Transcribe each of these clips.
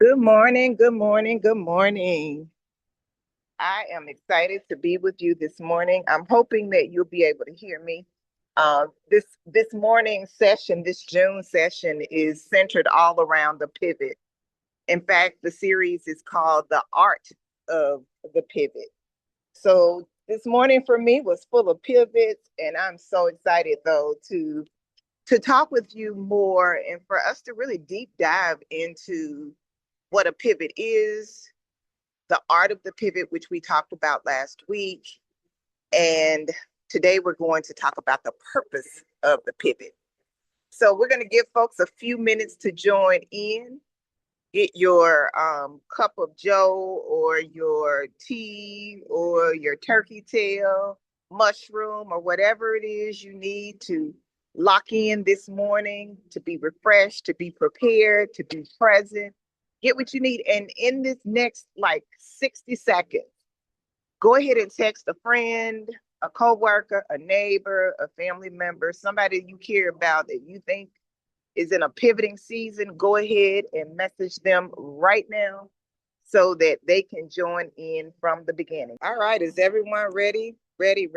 Good morning, good morning, good morning. I am excited to be with you this morning. I'm hoping that you'll be able to hear me. This morning session, this June session, is centered all around the pivot. In fact, the series is called The Art of the Pivot. So this morning for me was full of pivots, and I'm so excited though to talk with you more and for us to really deep dive into what a pivot is, the art of the pivot, which we talked about last week. And today we're going to talk about the purpose of the pivot. So we're going to give folks a few minutes to join in. Get your cup of joe or your tea or your turkey tail, mushroom, or whatever it is you need to lock in this morning, to be refreshed, to be prepared, to be present. Get what you need. And in this next like 60 seconds, go ahead and text a friend, a coworker, a neighbor, a family member, somebody you care about that you think is in a pivoting season. Go ahead and message them right now so that they can join in from the beginning. All right, is everyone ready? Ready.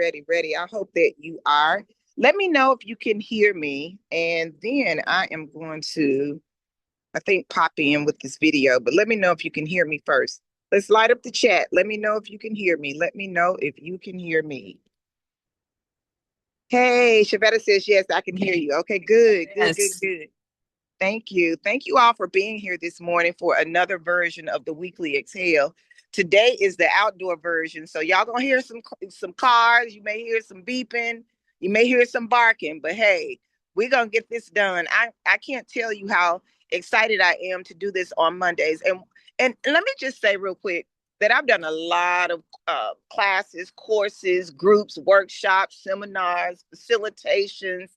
I hope that you are. Let me know if you can hear me, and then I am going to, I think, pop in with this video, but let me know if you can hear me first. Let's light up the chat. Let me know if you can hear me. Let me know if you can hear me. Hey, Shavetta says, yes, I can hear you. Okay, Yes. good. Thank you. Thank you all for being here this morning for another version of the Weekly Exhale. Today is the outdoor version. So y'all gonna hear some cars, you may hear some beeping, you may hear some barking, but hey, we're gonna get this done. I can't tell you how excited I am to do this on Mondays. And let me just say real quick that I've done a lot of classes, courses, groups, workshops, seminars, facilitations,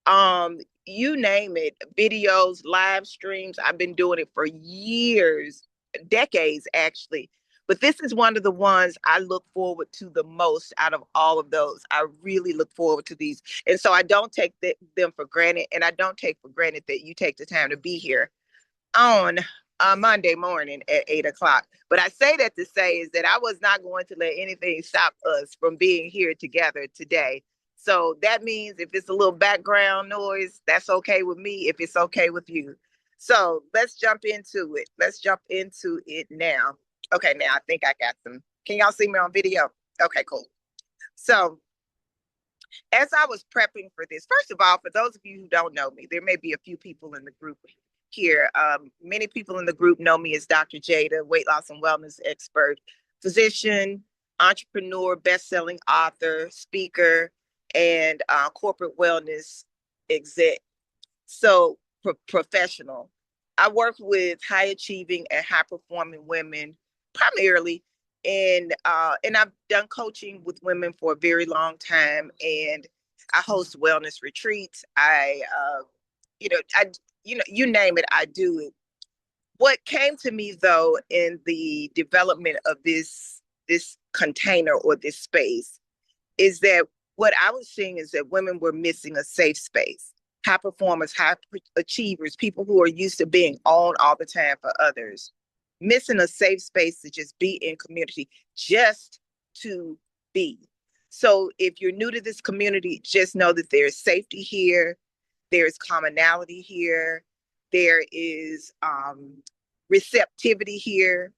um you name it, videos, live streams. I've been doing it for years, decades actually, but this is one of the ones I look forward to the most out of all of those. I really look forward to these, and so I don't take them for granted, and I don't take for granted that you take the time to be here on a Monday morning at 8 o'clock. But I say that to say is that I was not going to let anything stop us from being here together today. So that means if it's a little background noise, that's okay with me if it's okay with you. So let's jump into it. Let's jump into it now. Okay, now I think I got some. Can y'all see me on video? Okay, cool. So as I was prepping for this, first of all, for those of you who don't know me, there may be a few people in the group here. Many people in the group know me as Dr. Jada, weight loss and wellness expert, physician, entrepreneur, best-selling author, speaker, and corporate wellness exec. So professional. I work with high achieving and high performing women primarily, and I've done coaching with women for a very long time, and I host wellness retreats. You name it, I do it. What came to me though in the development of this container or this space is that what I was seeing is that women were missing a safe space. High performers, high achievers, people who are used to being on all the time for others, missing a safe space to just be in community, just to be. So if you're new to this community, just know that there's safety here, there's commonality here, there is receptivity here,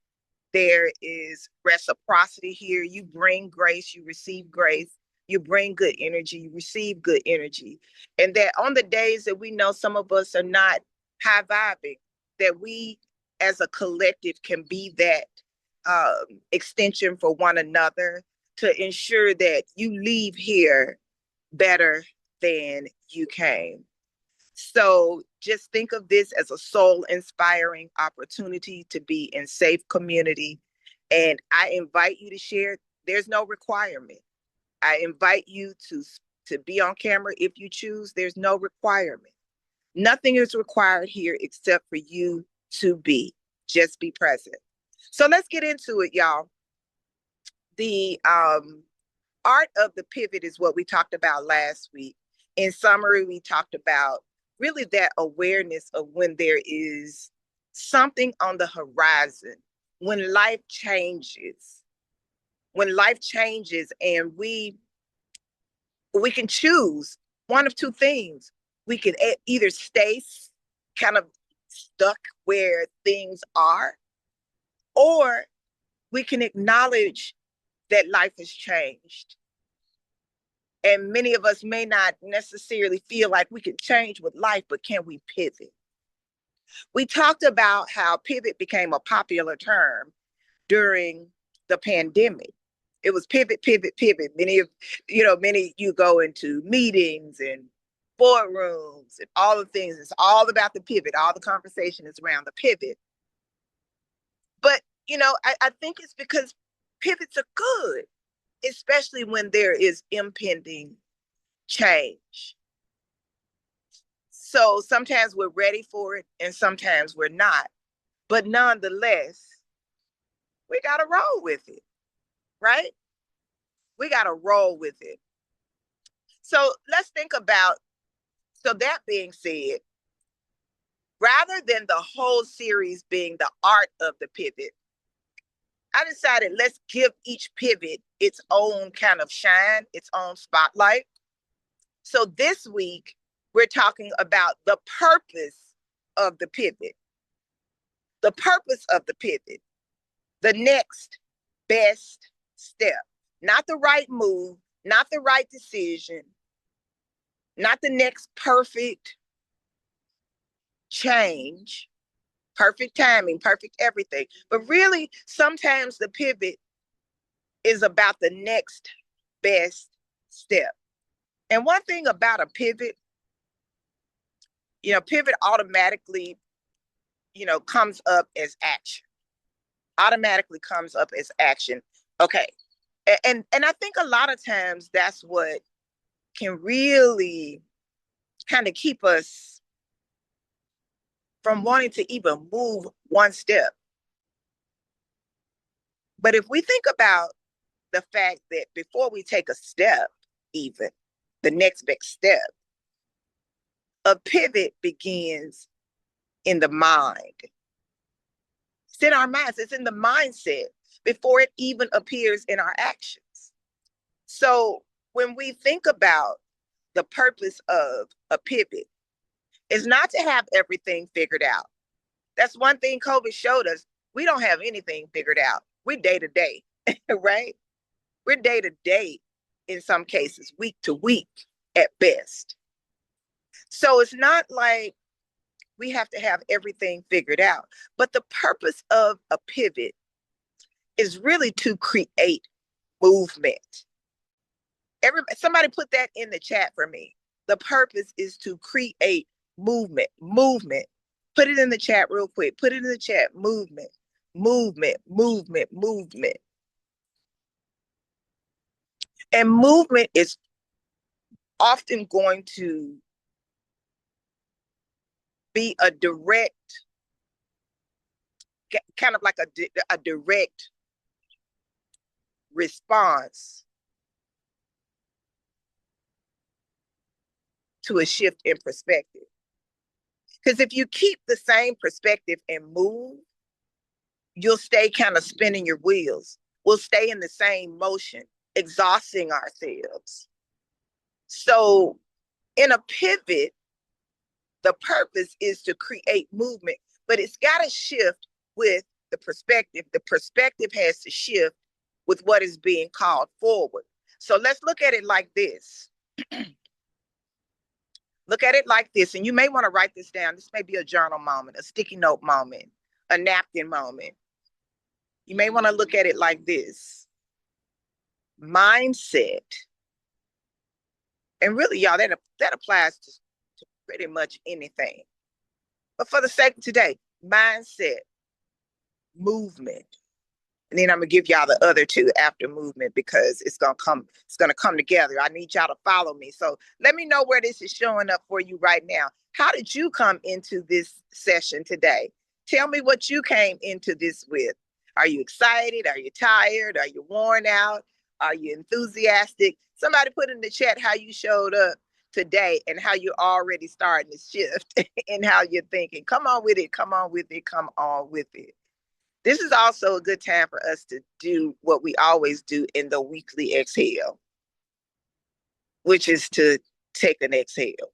there is reciprocity here. You bring grace, you receive grace. You bring good energy, you receive good energy. And that on the days that we know some of us are not high vibing, that we as a collective can be that extension for one another to ensure that you leave here better than you came. So just think of this as a soul inspiring opportunity to be in safe community. And I invite you to share. There's no requirement. I invite you to be on camera if you choose. There's no requirement. Nothing is required here except for you to be. Just be present. So let's get into it, y'all. The art of the pivot is what we talked about last week. In summary, we talked about really that awareness of when there is something on the horizon. When life changes, and we can choose one of two things. We can either stay kind of stuck where things are, or we can acknowledge that life has changed. And many of us may not necessarily feel like we can change with life, but can we pivot? We talked about how pivot became a popular term during the pandemic. It was pivot, pivot, pivot. Many you go into meetings and boardrooms and all the things. It's all about the pivot. All the conversation is around the pivot. But, I think it's because pivots are good, especially when there is impending change. So sometimes we're ready for it and sometimes we're not. But nonetheless, we got to roll with it, right? We got to roll with it. So let's think about, so that being said, rather than the whole series being the art of the pivot, I decided let's give each pivot its own kind of shine, its own spotlight. So this week, we're talking about the purpose of the pivot. The purpose of the pivot. The next best step. Not the right move, not the right decision, not the next perfect change, perfect timing, perfect everything. But really, sometimes the pivot is about the next best step. And one thing about a pivot, pivot automatically, comes up as action. Automatically comes up as action. Okay. And I think a lot of times that's what can really kind of keep us from wanting to even move one step. But if we think about the fact that before we take a step, even the next big step, a pivot begins in the mind. It's in our minds, it's in the mindset before it even appears in our actions. So when we think about the purpose of a pivot, is not to have everything figured out. That's one thing COVID showed us. We don't have anything figured out. We're day to day, right? We're day to day in some cases, week to week at best. So it's not like we have to have everything figured out. But the purpose of a pivot is really to create movement. Somebody put that in the chat for me. The purpose is to create movement. Put it in the chat real quick. Put it in the chat. Movement. And movement is often going to be a direct, kind of like a direct response to a shift in perspective. Because if you keep the same perspective and move, you'll stay kind of spinning your wheels. We'll stay in the same motion, exhausting ourselves. So in a pivot, the purpose is to create movement, but it's got to shift with the perspective. The perspective has to shift with what is being called forward. So let's look at it like this. Look at it like this, and you may want to write this down. This may be a journal moment, a sticky note moment, a napkin moment. You may want to look at it like this. Mindset. And really, y'all, that applies to pretty much anything. But for the sake of today, mindset, movement. And then I'm gonna give y'all the other two after movement because it's gonna come together. I need y'all to follow me. So let me know where this is showing up for you right now. How did you come into this session today? Tell me what you came into this with. Are you excited? Are you tired? Are you worn out? Are you enthusiastic? Somebody put in the chat how you showed up. today and how you're already starting to shift in how you're thinking. Come on with it. Come on with it. Come on with it. This is also a good time for us to do what we always do in the weekly exhale, which is to take an exhale.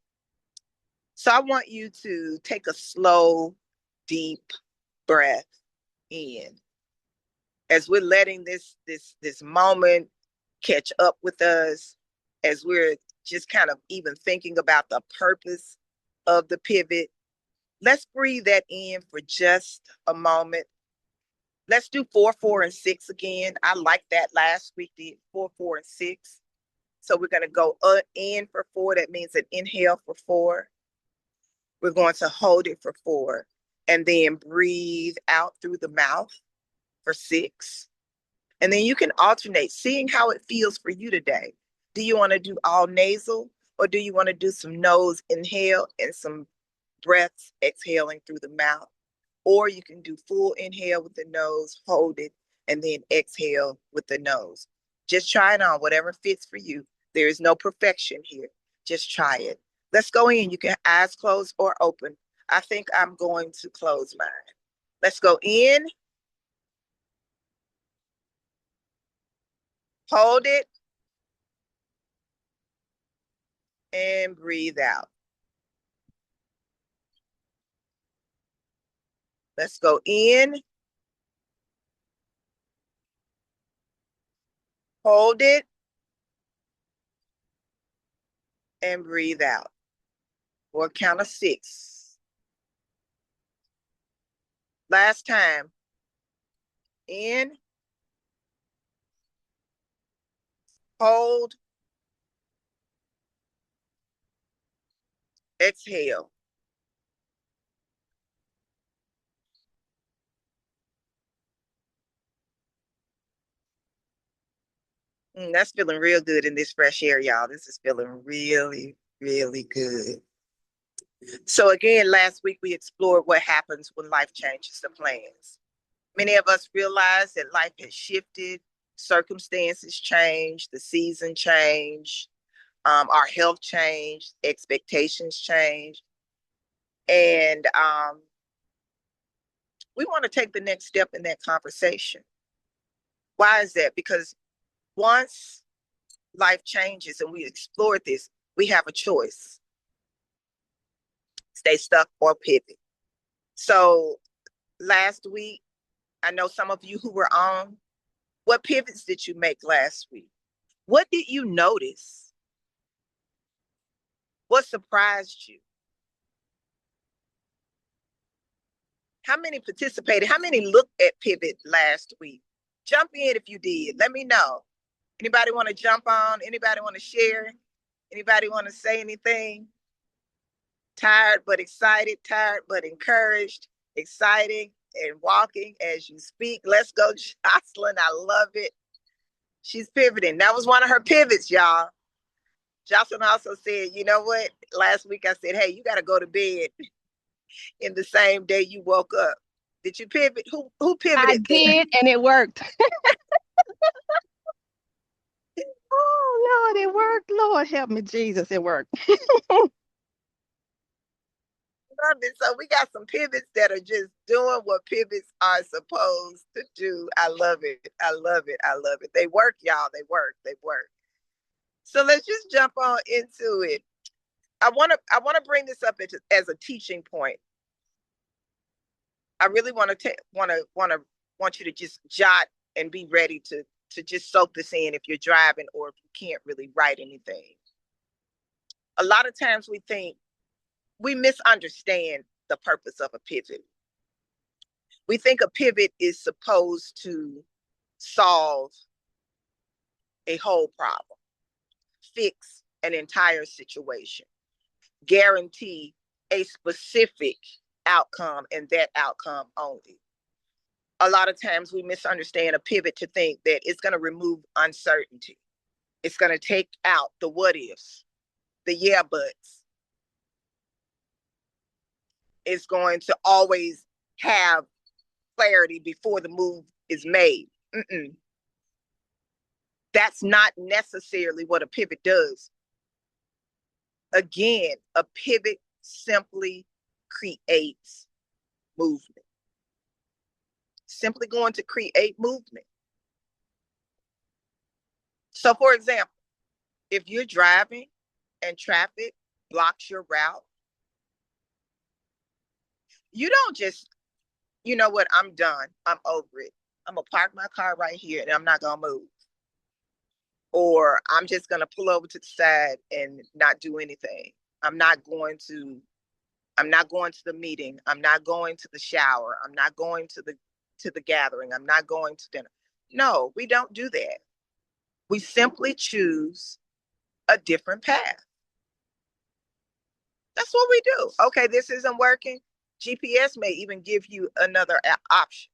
So I want you to take a slow, deep breath in as we're letting this moment catch up with us, as we're just kind of even thinking about the purpose of the pivot. Let's breathe that in for just a moment. Let's do 4, 4, and 6 again. I like that. Last week did 4, 4, and 6. So we're going to go in for 4. That means an inhale for 4. We're going to hold it for 4 and then breathe out through the mouth for 6. And then you can alternate, seeing how it feels for you today. Do you want to do all nasal, or do you want to do some nose inhale and some breaths exhaling through the mouth? Or you can do full inhale with the nose, hold it, and then exhale with the nose. Just try it on, whatever fits for you. There is no perfection here. Just try it. Let's go in. You can eyes closed or open. I think I'm going to close mine. Let's go in. Hold it. And breathe out. Let's go in. Hold it. And breathe out. For a count of 6. Last time. In. Hold. Exhale. That's feeling real good in this fresh air, y'all. This is feeling really, really good. So again, last week we explored what happens when life changes the plans. Many of us realize that life has shifted, circumstances changed, the season changed, our health changed, expectations changed. And we want to take the next step in that conversation. Why is that? Because once life changes and we explored this, we have a choice. Stay stuck or pivot. So last week, I know some of you who were on, what pivots did you make last week? What did you notice? What surprised you? How many participated? How many looked at pivot last week? Jump in if you did. Let me know. Anybody want to jump on? Anybody want to share? Anybody want to say anything? Tired but excited, tired but encouraged, exciting and walking as you speak. Let's go, Jocelyn. I love it. She's pivoting. That was one of her pivots, y'all. Jocelyn also said, you know what? Last week I said, hey, you got to go to bed in the same day you woke up. Did you pivot? Who pivoted? I did, and it worked. Oh, Lord, it worked. Lord, help me, Jesus, it worked. Love it. So we got some pivots that are just doing what pivots are supposed to do. I love it. I love it. I love it. They work, y'all. They work. They work. So let's just jump on into it. I want to bring this up as a teaching point. I really want you to just jot and be ready to just soak this in if you're driving or if you can't really write anything. A lot of times we misunderstand the purpose of a pivot. We think a pivot is supposed to solve a whole problem, fix an entire situation, guarantee a specific outcome and that outcome only. A lot of times we misunderstand a pivot to think that it's going to remove uncertainty. It's going to take out the what ifs, the yeah buts. It's going to always have clarity before the move is made. Mm-mm. That's not necessarily what a pivot does. Again, a pivot simply creates movement. Simply going to create movement. So, for example, if you're driving and traffic blocks your route, you don't just, you know what, I'm done. I'm over it. I'm going to park my car right here and I'm not going to move. Or I'm just going to pull over to the side and not do anything. I'm not going to the meeting. I'm not going to the shower. I'm not going to the gathering. I'm not going to dinner. No, we don't do that. We simply choose a different path. That's what we do. Okay, this isn't working. GPS may even give you another option.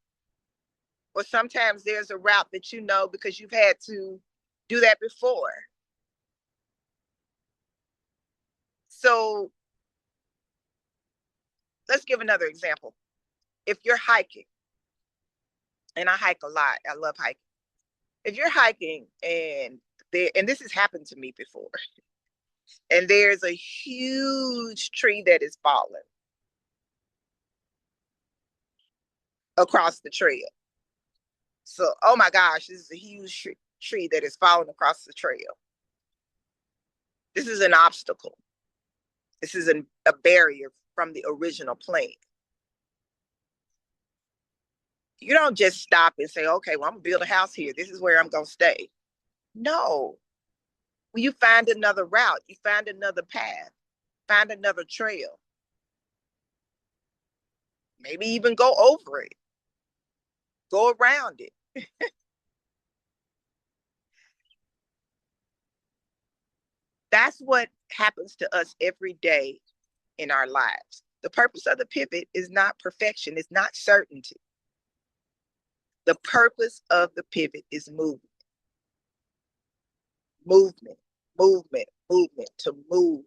Or sometimes there's a route that you know because you've had to do that before. So let's give another example. If you're hiking, and I hike a lot, I love hiking. If you're hiking and this has happened to me before, and there's a huge tree that is falling across the trail. So, oh my gosh, this is a huge tree that is falling across the trail. This is an obstacle. This is a barrier from the original plan. You don't just stop and say, okay, well, I'm gonna build a house here. This is where I'm gonna stay. No. You find another route, you find another path, find another trail. Maybe even go over it, go around it. That's what happens to us every day in our lives. The purpose of the pivot is not perfection, it's not certainty. The purpose of the pivot is movement. Movement, movement, movement, to move.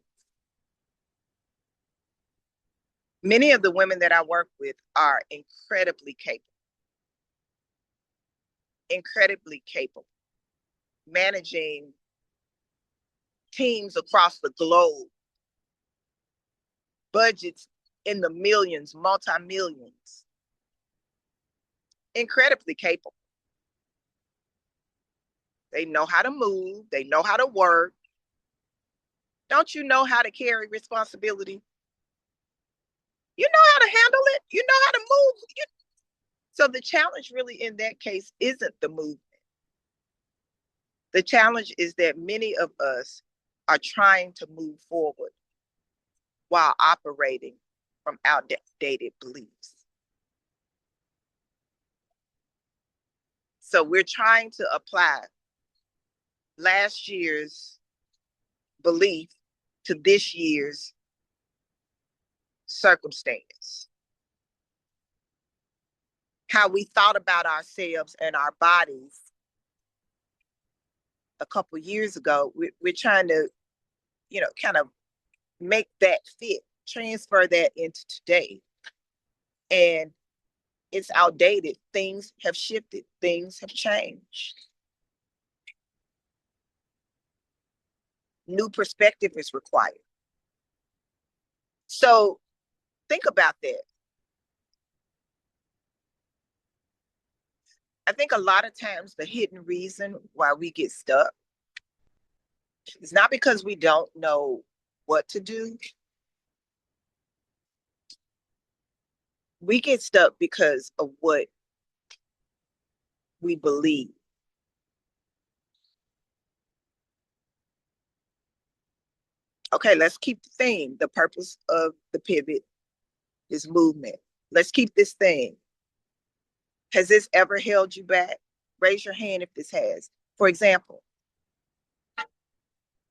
Many of the women that I work with are incredibly capable, managing teams across the globe, budgets in the millions, multi-millions, incredibly capable. They know how to move, they know how to work. Don't you know how to carry responsibility? You know how to handle it, you know how to move. So the challenge really in that case isn't the movement. The challenge is that many of us are trying to move forward while operating from outdated beliefs. So we're trying to apply last year's belief to this year's circumstance. How we thought about ourselves and our bodies a couple years ago, we're trying to, kind of make that fit, transfer that into today. And it's outdated. Things have shifted, things have changed. New perspective is required. So think about that. I think a lot of times the hidden reason why we get stuck is not because we don't know what to do. We get stuck because of what we believe. Okay, let's keep the theme. The purpose of the pivot is movement. Let's keep this thing. Has this ever held you back? Raise your hand if this has. For example,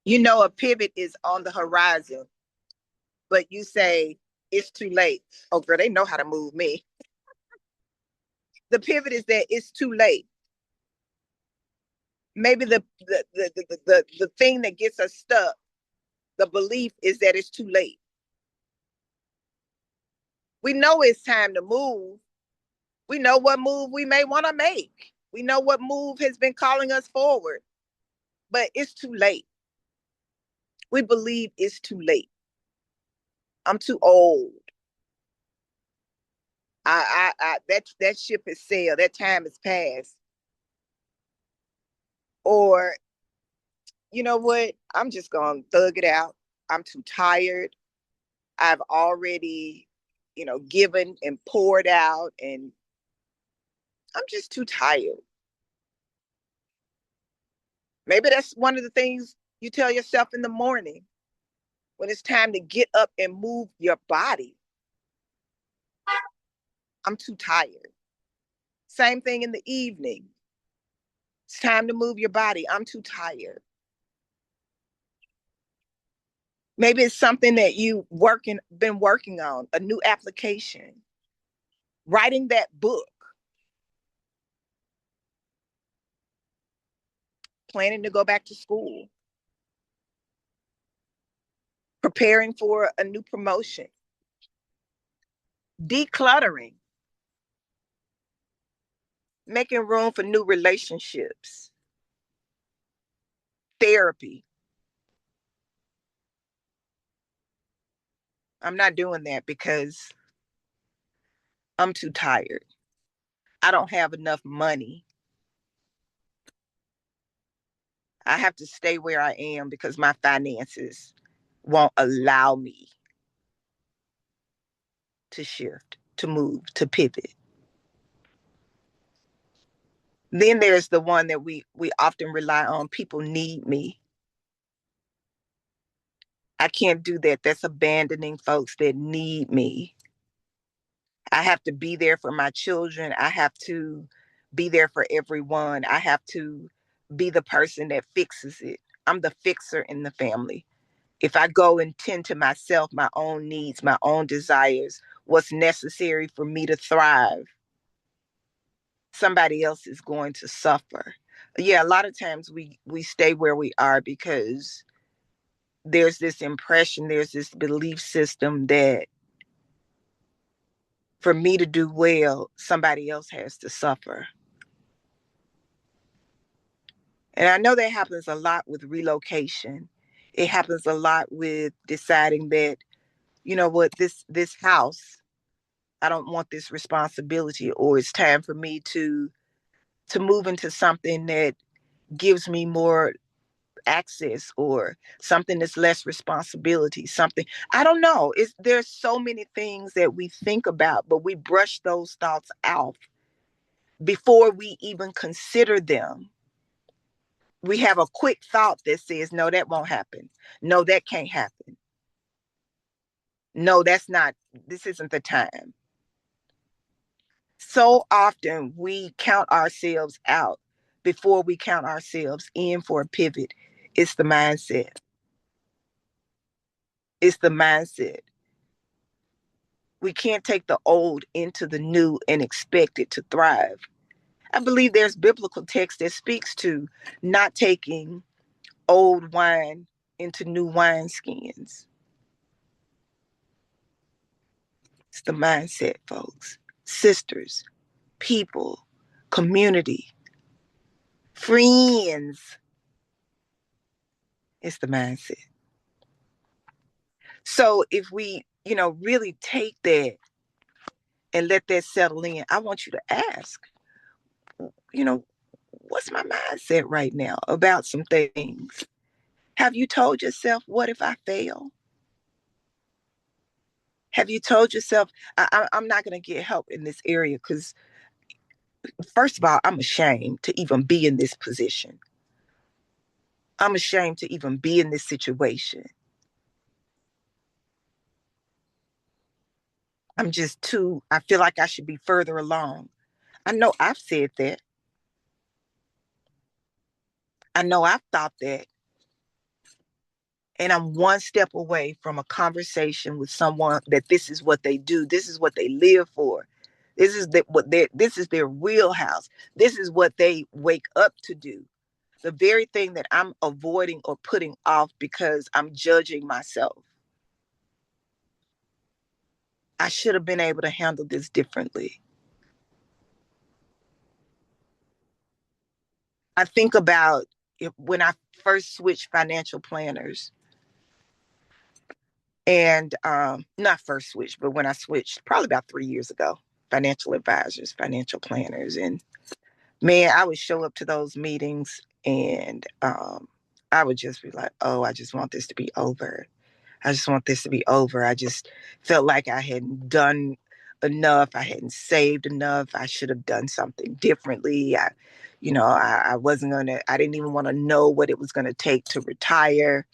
a pivot is on the horizon, but you say it's too late. Oh, girl, they know how to move me. The pivot is that it's too late. Maybe the thing that gets us stuck, the belief is that it's too late. We know it's time to move. We know what move we may want to make. We know what move has been calling us forward, but it's too late. We believe it's too late. I'm too old. That ship has sailed. That time has passed. Or you know what? I'm just gonna thug it out. I'm too tired. I've already, given and poured out, and I'm just too tired. Maybe that's one of the things you tell yourself in the morning when it's time to get up and move your body. I'm too tired. Same thing in the evening. It's time to move your body. I'm too tired. Maybe it's something that been working on, a new application, writing that book, planning to go back to school, preparing for a new promotion, decluttering, making room for new relationships, therapy. I'm not doing that because I'm too tired. I don't have enough money. I have to stay where I am because my finances won't allow me to shift, to move, to pivot. Then there's the one that we often rely on. People need me. I can't do that. That's abandoning folks that need me. I have to be there for my children. I have to be there for everyone. I have to be the person that fixes it. I'm the fixer in the family. If I go and tend to myself, my own needs, my own desires, what's necessary for me to thrive, somebody else is going to suffer. Yeah, a lot of times we stay where we are because there's this impression, there's this belief system that for me to do well, somebody else has to suffer. And I know that happens a lot with relocation. It happens a lot with deciding that, you know what, this house, I don't want this responsibility, or it's time for me to move into something that gives me more access, or something that's less responsibility, something, I don't know. There's so many things that we think about, but we brush those thoughts out before we even consider them. We have a quick thought that says, no, that won't happen. No, that can't happen. No, that's not, this isn't the time. So often we count ourselves out before we count ourselves in for a pivot. It's the mindset. It's the mindset. We can't take the old into the new and expect it to thrive. I believe there's biblical text that speaks to not taking old wine into new wineskins. It's the mindset, folks. Sisters, people, community, friends. It's the mindset. So if we, really take that and let that settle in, I want you to ask, you know, what's my mindset right now about some things? Have you told yourself, what if I fail? Have you told yourself, I'm not going to get help in this area because, first of all, I'm ashamed to even be in this position. I'm ashamed to even be in this situation. I feel like I should be further along. I know I've said that. I know I've thought that. And I'm one step away from a conversation with someone that this is what they do. This is what they live for. This is their wheelhouse. This is what they wake up to do. The very thing that I'm avoiding or putting off because I'm judging myself. I should have been able to handle this differently. I think about when I first switched financial planners. And not first switched, but when I switched, probably about 3 years ago, financial advisors, financial planners. And man, I would show up to those meetings and I would just be like, oh, I just want this to be over. I just want this to be over. I just felt like I hadn't done enough. I hadn't saved enough. I should have done something differently. I wasn't going to, I didn't even want to know what it was going to take to retire.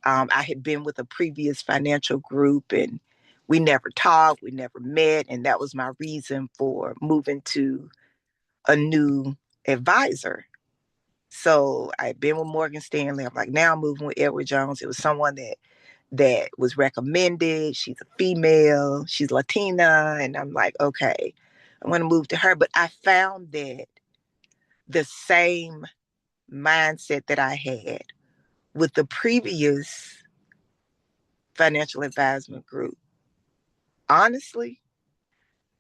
I had been with a previous financial group and we never talked, we never met. And that was my reason for moving to a new advisor. So I'd been with Morgan Stanley. I'm like, now I'm moving with Edward Jones. It was someone that was recommended. She's a female, she's Latina. And I'm like, okay, I'm going to move to her. But I found that the same mindset that I had with the previous financial advisement group, honestly,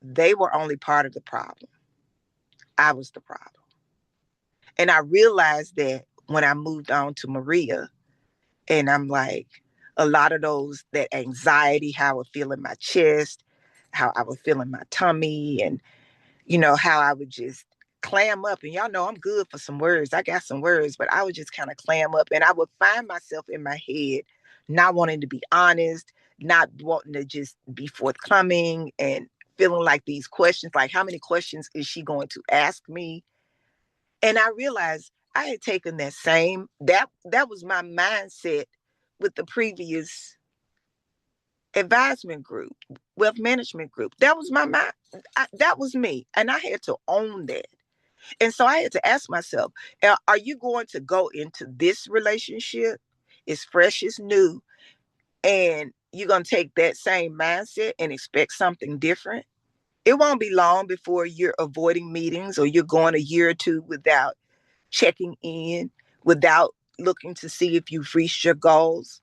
they were only part of the problem. I was the problem. And I realized that when I moved on to Maria, and I'm like, a lot of that anxiety, how I would feel in my chest, how I would feel in my tummy, and, how I would just clam up. And y'all know I'm good for some words. I got some words, but I would just kind of clam up. And I would find myself in my head not wanting to be honest, not wanting to just be forthcoming, and feeling like these questions, like how many questions is she going to ask me? And I realized I had taken that was my mindset with the previous advisement group, wealth management group. That was my mind. That was me. And I had to own that. And so I had to ask myself, are you going to go into this relationship? It's fresh, it's new, and you're going to take that same mindset and expect something different? It won't be long before you're avoiding meetings or you're going a year or two without checking in, without looking to see if you've reached your goals.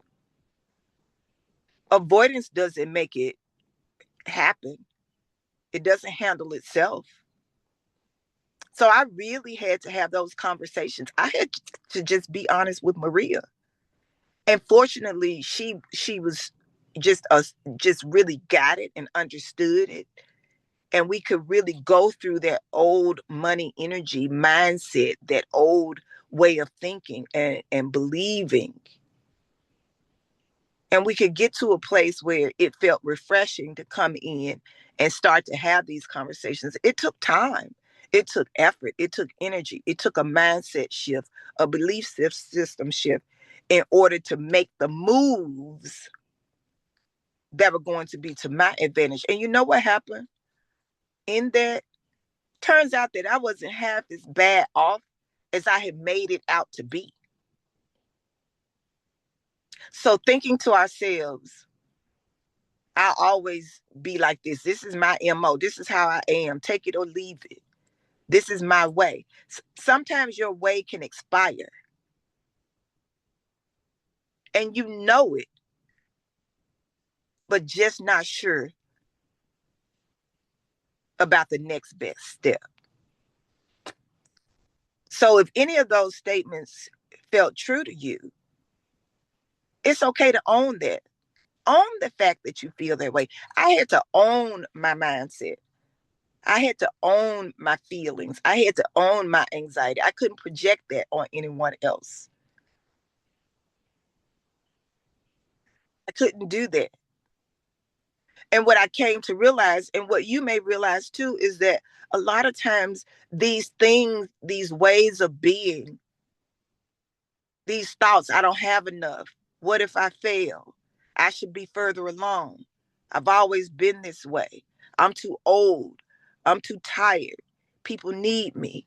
Avoidance doesn't make it happen. It doesn't handle itself. So I really had to have those conversations. I had to just be honest with Maria. And fortunately, she was just really got it and understood it. And we could really go through that old money energy mindset, that old way of thinking and believing. And we could get to a place where it felt refreshing to come in and start to have these conversations. It took time. It took effort. It took energy. It took a mindset shift, a belief system shift in order to make the moves that were going to be to my advantage. And you know what happened in that? Turns out that I wasn't half as bad off as I had made it out to be. So thinking to ourselves, I'll always be like this. This is my MO. This is how I am. Take it or leave it. This is my way. Sometimes your way can expire and you know it, but just not sure about the next best step. So if any of those statements felt true to you, it's okay to own that. Own the fact that you feel that way. I had to own my mindset. I had to own my feelings. I had to own my anxiety. I couldn't project that on anyone else. I couldn't do that. And what I came to realize, and what you may realize too, is that a lot of times these things, these ways of being, these thoughts, I don't have enough. What if I fail? I should be further along. I've always been this way. I'm too old. I'm too tired. People need me.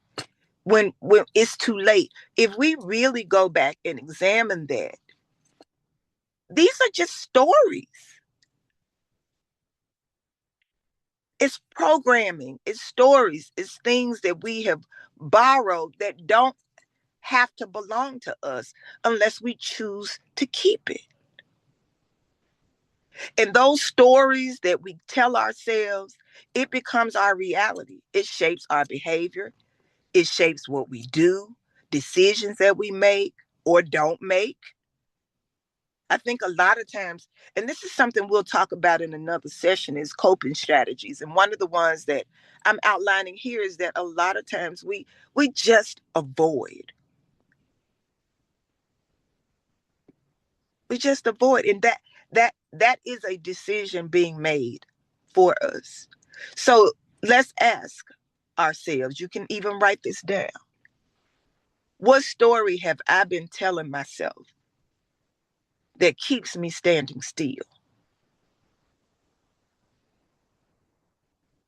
When it's too late. If we really go back and examine that, these are just stories. It's programming, it's stories, it's things that we have borrowed that don't have to belong to us unless we choose to keep it. And those stories that we tell ourselves, it becomes our reality. It shapes our behavior, it shapes what we do, decisions that we make or don't make. I think a lot of times, and this is something we'll talk about in another session, is coping strategies. And one of the ones that I'm outlining here is that a lot of times we just avoid. We just avoid. And that is a decision being made for us. So let's ask ourselves, you can even write this down. What story have I been telling myself that keeps me standing still?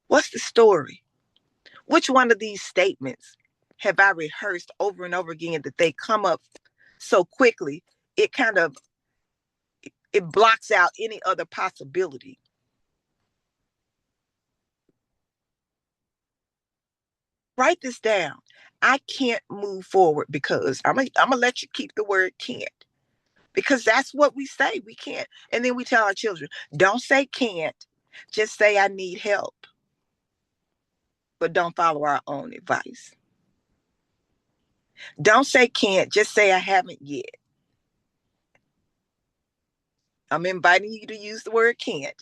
What's the story? Which one of these statements have I rehearsed over and over again that they come up so quickly, it kind of it blocks out any other possibility? Write this down. I can't move forward because I'm gonna let you keep the word can't, because that's what we say. We can't. And then we tell our children, don't say can't, just say I need help, but don't follow our own advice. Don't say can't, just say I haven't yet. I'm inviting you to use the word can't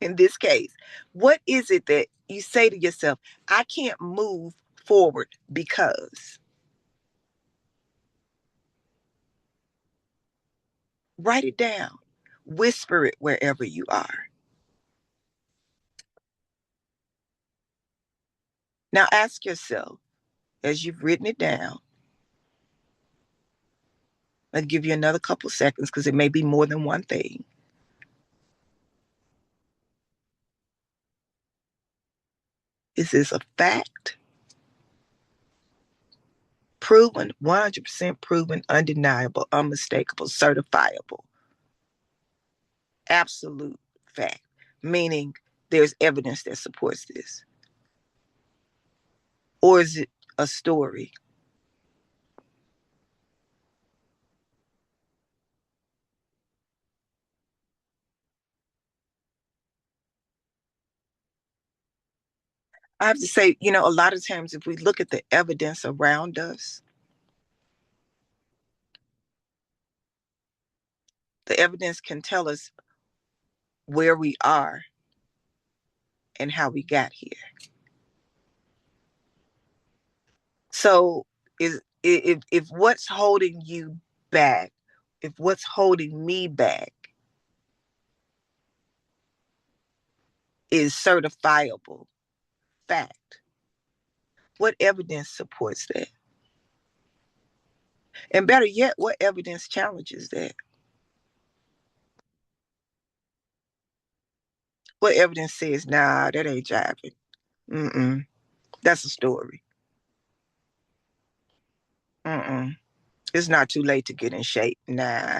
in this case. What is it that you say to yourself, I can't move forward because? Write it down. Whisper it wherever you are. Now ask yourself, as you've written it down, I'll give you another couple seconds because it may be more than one thing. Is this a fact? Proven, 100% proven, undeniable, unmistakable, certifiable, absolute fact, meaning there's evidence that supports this? Or is it a story? I have to say, a lot of times if we look at the evidence around us, the evidence can tell us where we are and how we got here. So if what's holding you back, if what's holding me back is certifiable fact, what evidence supports that? And better yet, what evidence challenges that? What evidence says, nah, that ain't jiving? Mm-mm. That's a story. Mm-mm. It's not too late to get in shape. Nah.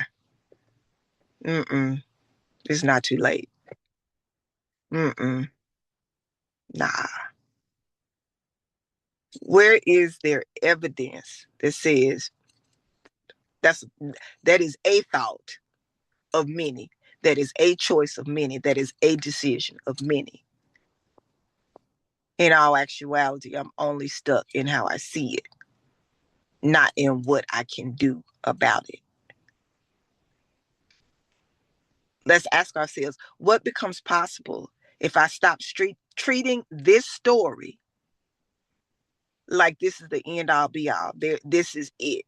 Mm-mm. It's not too late. Mm-mm. Nah. Where is there evidence that says that's that is a thought of many, that is a choice of many, that is a decision of many? In all actuality, I'm only stuck in how I see it, not in what I can do about it. Let's ask ourselves, what becomes possible if I stop treating this story like this is the end all be all? This is it.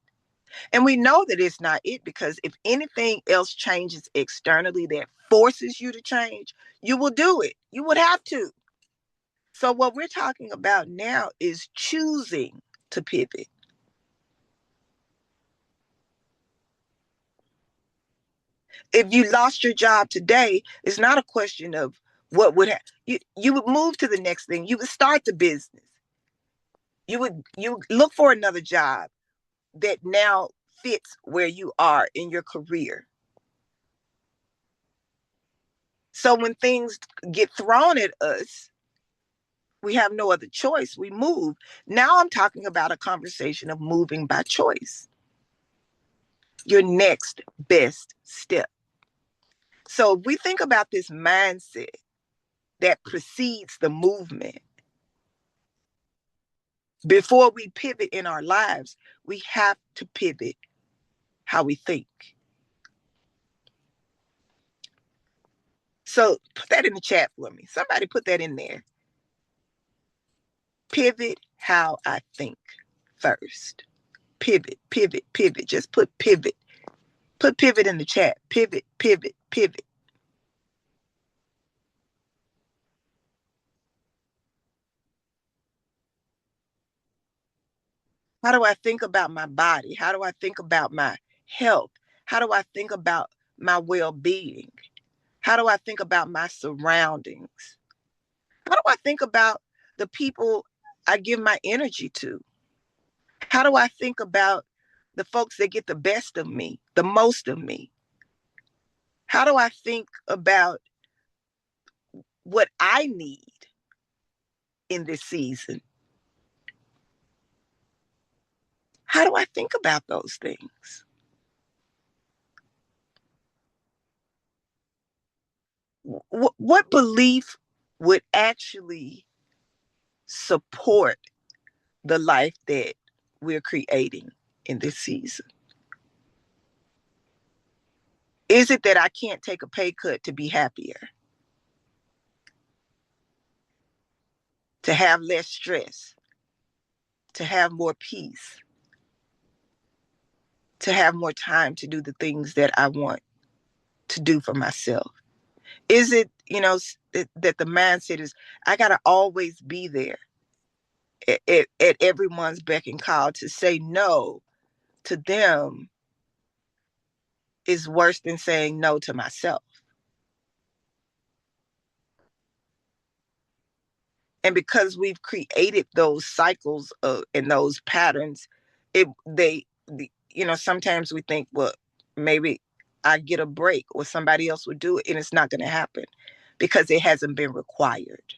And we know that it's not it, because if anything else changes externally that forces you to change, you will do it. You would have to. So what we're talking about now is choosing to pivot. If you lost your job today, it's not a question of what would happen. You would move to the next thing. You would start the business. You look for another job that now fits where you are in your career. So when things get thrown at us, we have no other choice. We move. Now I'm talking about a conversation of moving by choice. Your next best step. So if we think about this mindset that precedes the movement, before we pivot in our lives, we have to pivot how we think. So put that in the chat for me. Somebody put that in there. Pivot how I think first. Pivot, pivot, pivot. Just put pivot. Put pivot in the chat. Pivot, pivot, pivot. How do I think about my body? How do I think about my health? How do I think about my well-being? How do I think about my surroundings? How do I think about the people I give my energy to? How do I think about the folks that get the best of me, the most of me? How do I think about what I need in this season? How do I think about those things? What belief would actually support the life that we're creating in this season? Is it that I can't take a pay cut to be happier, to have less stress, to have more peace, to have more time to do the things that I want to do for myself? Is it, that the mindset is, I got to always be there at everyone's beck and call? To say no to them is worse than saying no to myself. And because we've created those cycles and those patterns, sometimes we think, well, maybe I get a break or somebody else would do it, and it's not going to happen because it hasn't been required.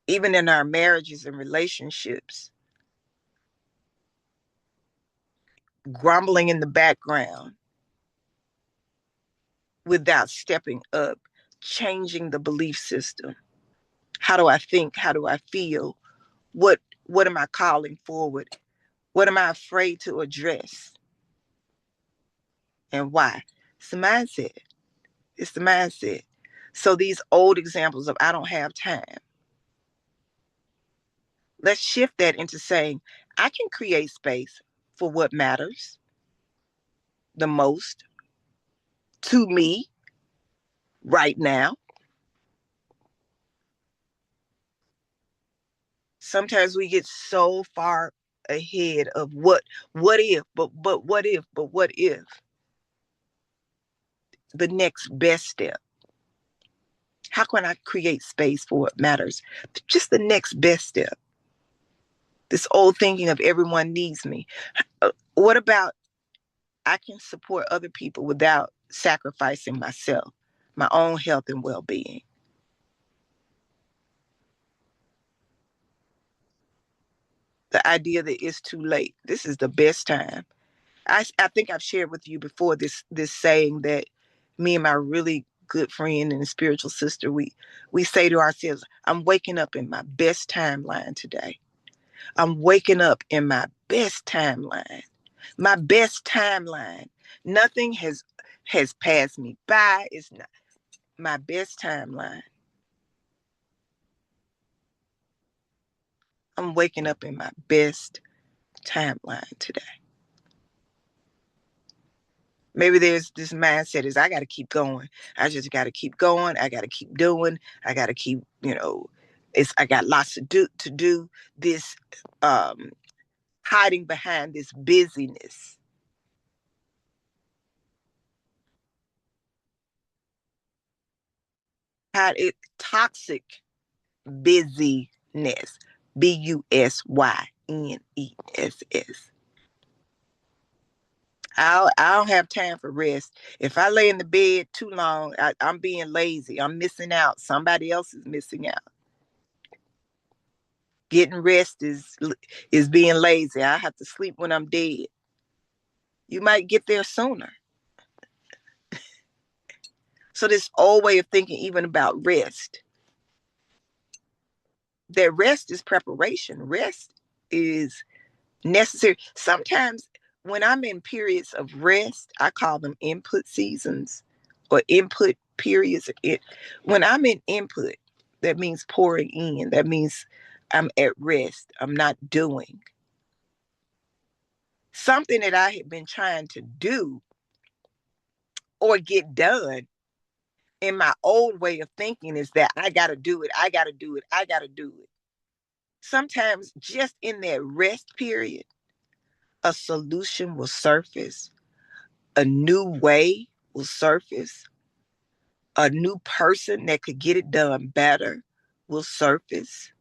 Even in our marriages and relationships, grumbling in the background without stepping up, changing the belief system. How do I think? How do I feel? What am I calling forward? What am I afraid to address? And why? It's the mindset. It's the mindset. So these old examples of I don't have time, let's shift that into saying I can create space for what matters the most to me right now. Sometimes we get so far ahead of what if, but what if, but what if, the next best step. How can I create space for what matters? Just the next best step. This old thinking of everyone needs me. What about I can support other people without sacrificing myself, my own health and well-being? The idea that it's too late. This is the best time. I think I've shared with you before this saying that me and my really good friend and spiritual sister, we say to ourselves, I'm waking up in my best timeline today. I'm waking up in my best timeline. My best timeline. Nothing has passed me by. It's not my best timeline. I'm waking up in my best timeline today. Maybe there's this mindset is I got to keep going. I just got to keep going. I got to keep doing. I got to keep, I got lots to do. This hiding behind this busyness. Had it toxic busyness. BUSYNESS. I don't have time for rest. If I lay in the bed too long, I'm being lazy. I'm missing out. Somebody else is missing out. Getting rest is being lazy. I have to sleep when I'm dead. You might get there sooner. So this old way of thinking, even about rest, that rest is preparation. Rest is Necessary. Sometimes when I'm in periods of rest, I call them input seasons or input periods. When I'm in input, that means pouring in. That means I'm at rest. I'm not doing something that I had been trying to do or get done. In my old way of thinking is that I got to do it. I got to do it. I got to do it. Sometimes just in that rest period, a solution will surface, a new way will surface, a new person that could get it done better will surface.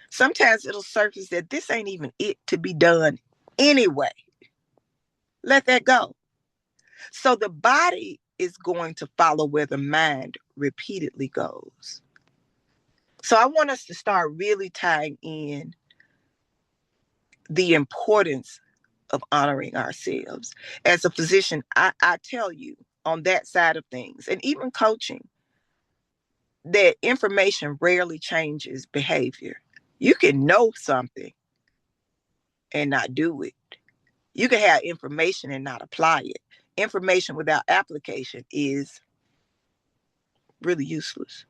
Sometimes it'll surface that this ain't even it to be done anyway. Let that go. So the body is going to follow where the mind repeatedly goes. So I want us to start really tying in the importance of honoring ourselves. As a physician, I tell you on that side of things, and even coaching, that information rarely changes behavior. You can know something and not do it. You can have information and not apply it. Information without application is really useless.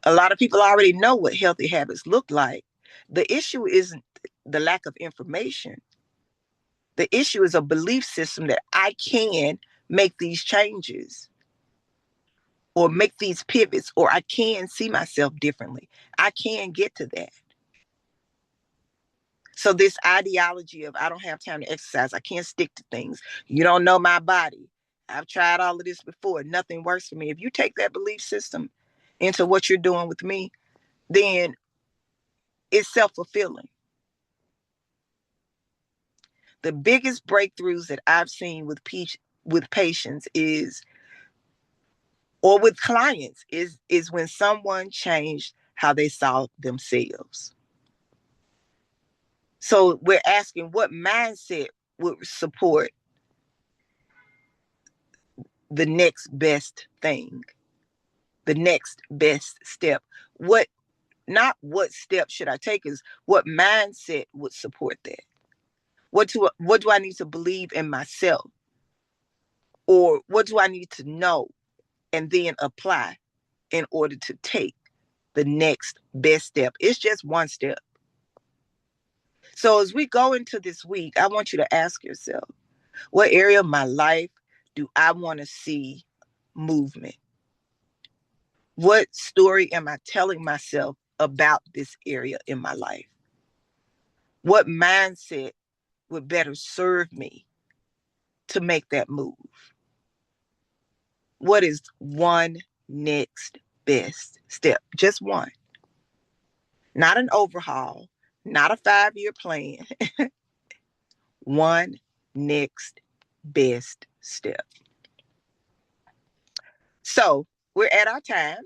A lot of people already know what healthy habits look like. The issue isn't the lack of information. The issue is a belief system that I can make these changes or make these pivots, or I can see myself differently. I can get to that. So this ideology of I don't have time to exercise, I can't stick to things. You don't know my body. I've tried all of this before. Nothing works for me. If you take that belief system into what you're doing with me, then it's self-fulfilling. The biggest breakthroughs that I've seen with patients is, or with clients, is when someone changed how they saw themselves. So we're asking what mindset would support the next best thing, the next best step. What Not what step should I take, is what mindset would support that. What do I need to believe in myself? Or what do I need to know and then apply in order to take the next best step? It's just one step. So as we go into this week, I want you to ask yourself, what area of my life do I want to see movement? What story am I telling myself about this area in my life? What mindset would better serve me to make that move? What is one next best step? Just one. Not an overhaul, not a 5-year plan. One next best step. So we're at our time.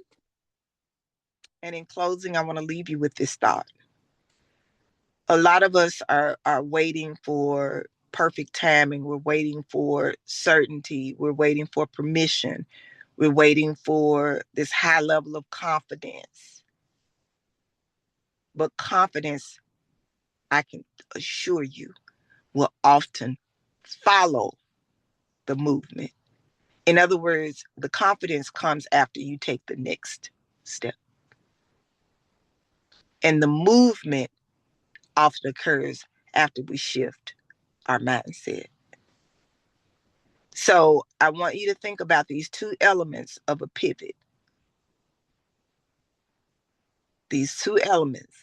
And in closing, I want to leave you with this thought. A lot of us are waiting for perfect timing. We're waiting for certainty. We're waiting for permission. We're waiting for this high level of confidence. But confidence, I can assure you, will often follow the movement. In other words, the confidence comes after you take the next step. And the movement often occurs after we shift our mindset. So I want you to think about these two elements of a pivot. These two elements.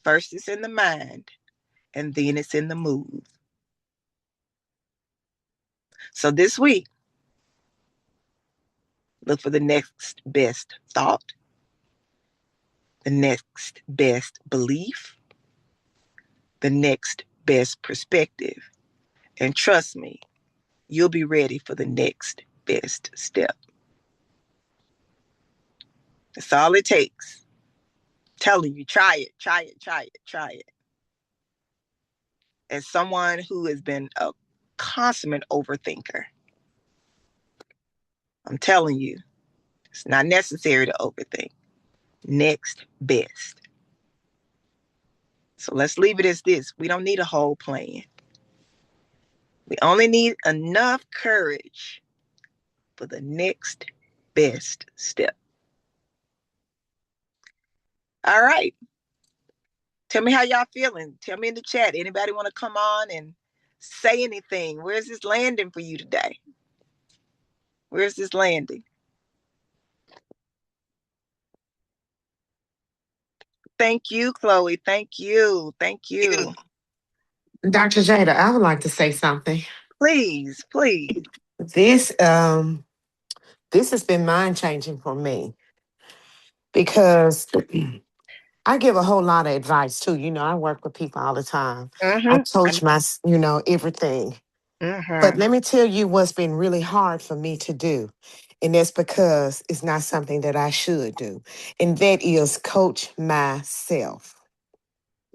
First, it's in the mind, and then it's in the move. So this week, look for the next best thought, the next best belief, the next best perspective. And trust me, you'll be ready for the next best step. That's all it takes. Telling you, try it, try it, try it, try it. As someone who has been a consummate overthinker, I'm telling you, it's not necessary to overthink. Next best. So let's leave it as this. We don't need a whole plan. We only need enough courage for the next best step. All right. Tell me how y'all feeling. Tell me in the chat. Anybody want to come on and say anything? Where's this landing for you today? Where's this landing? Thank you, Chloe. Thank you. Thank you. Dr. Jada, I would like to say something. Please, please. This this has been mind changing for me because I give a whole lot of advice too. You know, I work with people all the time. I Mm-hmm. coach everything. But Mm-hmm. let me tell you what's been really hard for me to do. And that's because it's not something that I should do. And that is coach myself.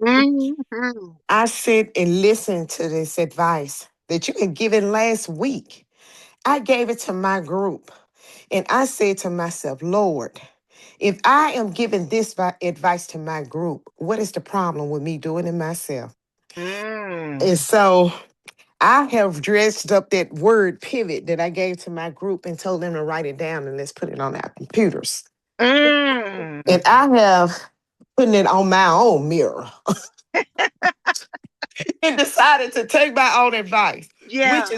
Mm-hmm. I sit and listen to this advice that you had given last week. I gave it to my group. And I said to myself, Lord, if I am giving this advice to my group, what is the problem with me doing it myself? Mm. And so I have dressed up that word pivot that I gave to my group and told them to write it down and let's put it on our computers. Mm. And I have put it on my own mirror and decided to take my own advice, Yeah. which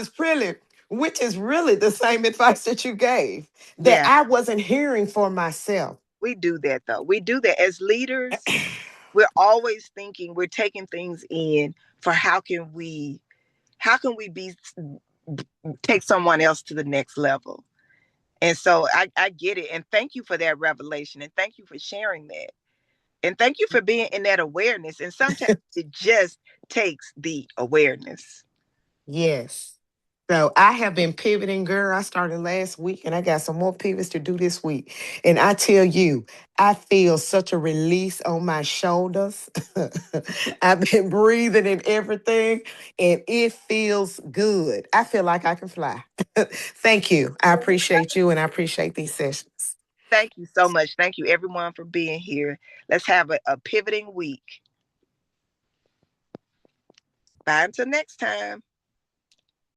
is really the same advice that you gave that Yeah. I wasn't hearing for myself. We do that though. We do that as leaders. We're always thinking, we're taking things in for how can we be take someone else to the next level. And so I get it. And thank you for that revelation. And thank you for sharing that. And thank you for being in that awareness. And sometimes it just takes the awareness. Yes. So I have been pivoting, girl. I started last week and I got some more pivots to do this week. And I tell you, I feel such a release on my shoulders. I've been breathing and everything, and it feels good. I feel like I can fly. Thank you. I appreciate you and I appreciate these sessions. Thank you so much. Thank you, everyone, for being here. Let's have a pivoting week. Bye until next time.